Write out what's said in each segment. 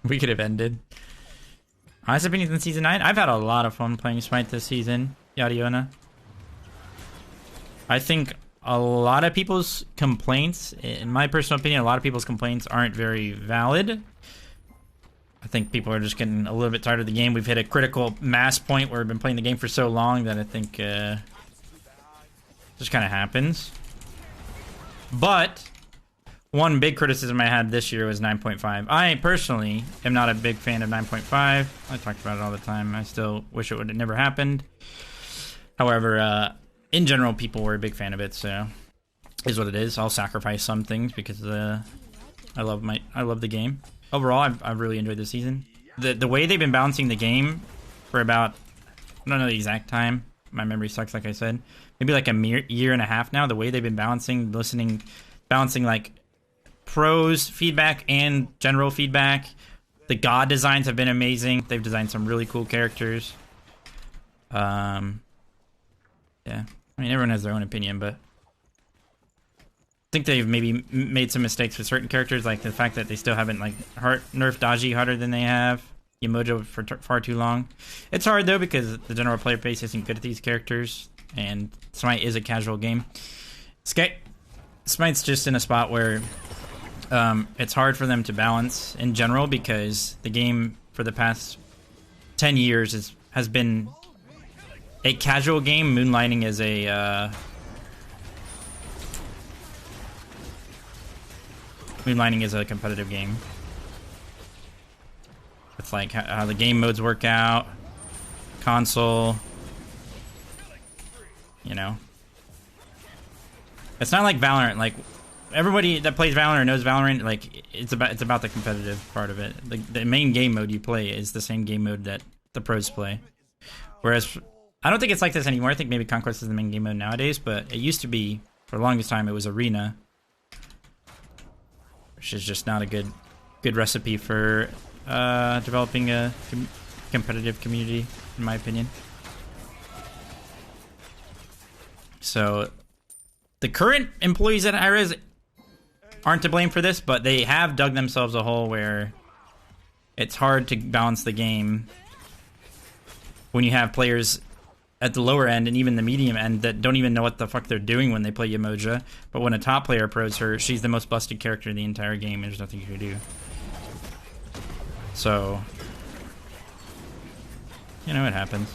We could have ended. Honest opinions in Season 9? I've had a lot of fun playing Smite this season. Yadiona. I think a lot of people's complaints, in my personal opinion, a lot of people's complaints aren't very valid. I think people are just getting a little bit tired of the game. We've hit a critical mass point where we've been playing the game for so long that I think just kind of happens. But one big criticism I had this year was 9.5. I personally am not a big fan of 9.5. I talked about it all the time. I still wish it would have never happened. However, in general, people were a big fan of it, so is what it is. I'll sacrifice some things because I love the game. Overall, I've really enjoyed this season. The way they've been balancing the game for about, I don't know the exact time. My memory sucks, like I said. Maybe like a mere year and a half now. The way they've been balancing like pros feedback and general feedback. The god designs have been amazing. They've designed some really cool characters. Yeah. I mean, everyone has their own opinion, but I think they've maybe made some mistakes with certain characters, like the fact that they still haven't like nerfed Daji harder than they have Yimojo for far too long. It's hard though because the general player base isn't good at these characters, and Smite is a casual game. Smite's just in a spot where it's hard for them to balance in general because the game for the past 10 years has been a casual game moonlighting as a competitive game. It's like how the game modes work out, console, you know. It's not like Valorant. Like everybody that plays Valorant knows Valorant. Like it's about the competitive part of it. The main game mode you play is the same game mode that the pros play. Whereas I don't think it's like this anymore. I think maybe Conquest is the main game mode nowadays, but it used to be for the longest time. It was Arena, which is just not a good recipe for developing a competitive community, in my opinion. So the current employees at Hi-Rez aren't to blame for this, but they have dug themselves a hole where it's hard to balance the game when you have players at the lower end and even the medium end that don't even know what the fuck they're doing when they play Yimoja. But when a top player pros her, she's the most busted character in the entire game. There's nothing you can do. So, you know, it happens.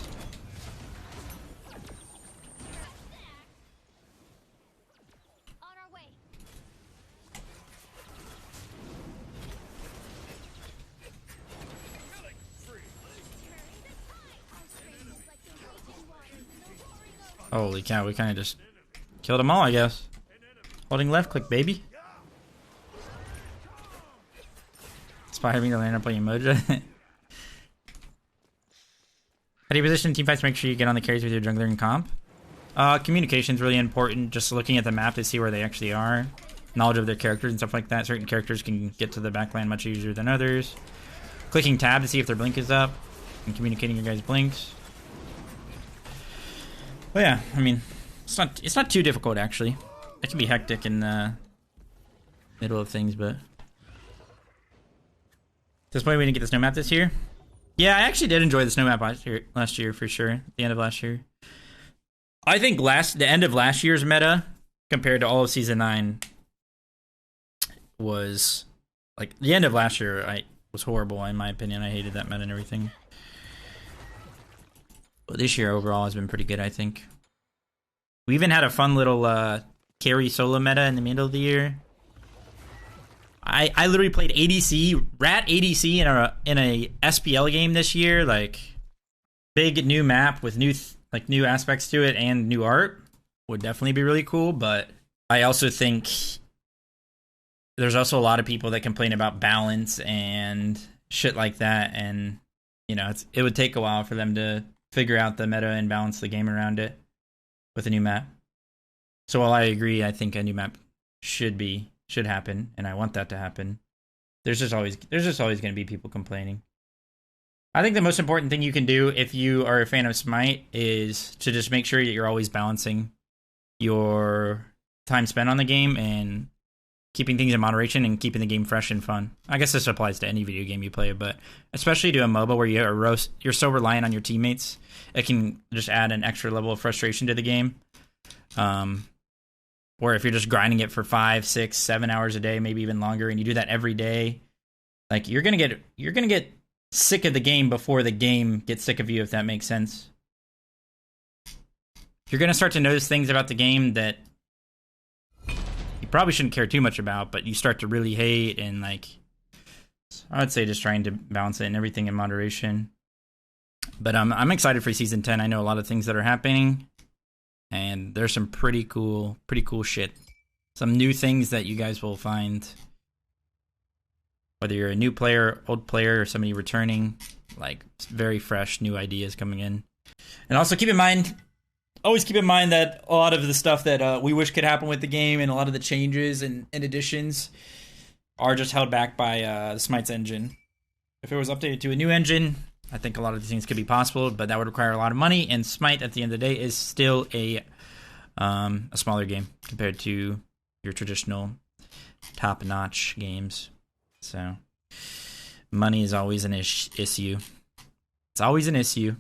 Holy cow, we kind of just killed them all, I guess. Holding left click, baby. Spot having to land up playing Yimoja. How do you position team fights to make sure you get on the carries with your jungler and comp? Communication's really important. Just looking at the map to see where they actually are. Knowledge of their characters and stuff like that. Certain characters can get to the backline much easier than others. Clicking tab to see if their blink is up. And communicating your guys' blinks. Well, yeah, I mean, it's not too difficult actually. It can be hectic in the middle of things, but at this point we didn't get the snow map this year. Yeah, I actually did enjoy the snow map last year for sure. The end of last year. I think the end of last year's meta compared to all of season 9 was like the end of last year. Was horrible in my opinion. I hated that meta and everything. But this year overall has been pretty good, I think. We even had a fun little carry solo meta in the middle of the year. I literally played ADC, Rat ADC in a SPL game this year, like big new map with new aspects to it and new art. Would definitely be really cool, but I also think there's also a lot of people that complain about balance and shit like that, and you know, it would take a while for them to figure out the meta and balance the game around it with a new map. So while I agree, I think a new map should happen, and I want that to happen. There's just always going to be people complaining. I think the most important thing you can do if you are a fan of Smite is to just make sure that you're always balancing your time spent on the game and keeping things in moderation and keeping the game fresh and fun. I guess this applies to any video game you play, but especially to a MOBA where you're so reliant on your teammates, it can just add an extra level of frustration to the game. Or if you're just grinding it for 5, 6, 7 hours a day, maybe even longer, and you do that every day, like you're gonna get sick of the game before the game gets sick of you, if that makes sense. You're gonna start to notice things about the game that you probably shouldn't care too much about, but you start to really hate, and like I would say just trying to balance it and everything in moderation. But I'm excited for season 10. I know a lot of things that are happening, and there's some pretty cool shit. Some new things that you guys will find. Whether you're a new player, old player, or somebody returning, like very fresh new ideas coming in. And also always keep in mind that a lot of the stuff that we wish could happen with the game and a lot of the changes and additions are just held back by the Smite's engine. If it was updated to a new engine, I think a lot of these things could be possible, but that would require a lot of money, and Smite at the end of the day is still a smaller game compared to your traditional top-notch games. So money is always an issue. It's always an issue.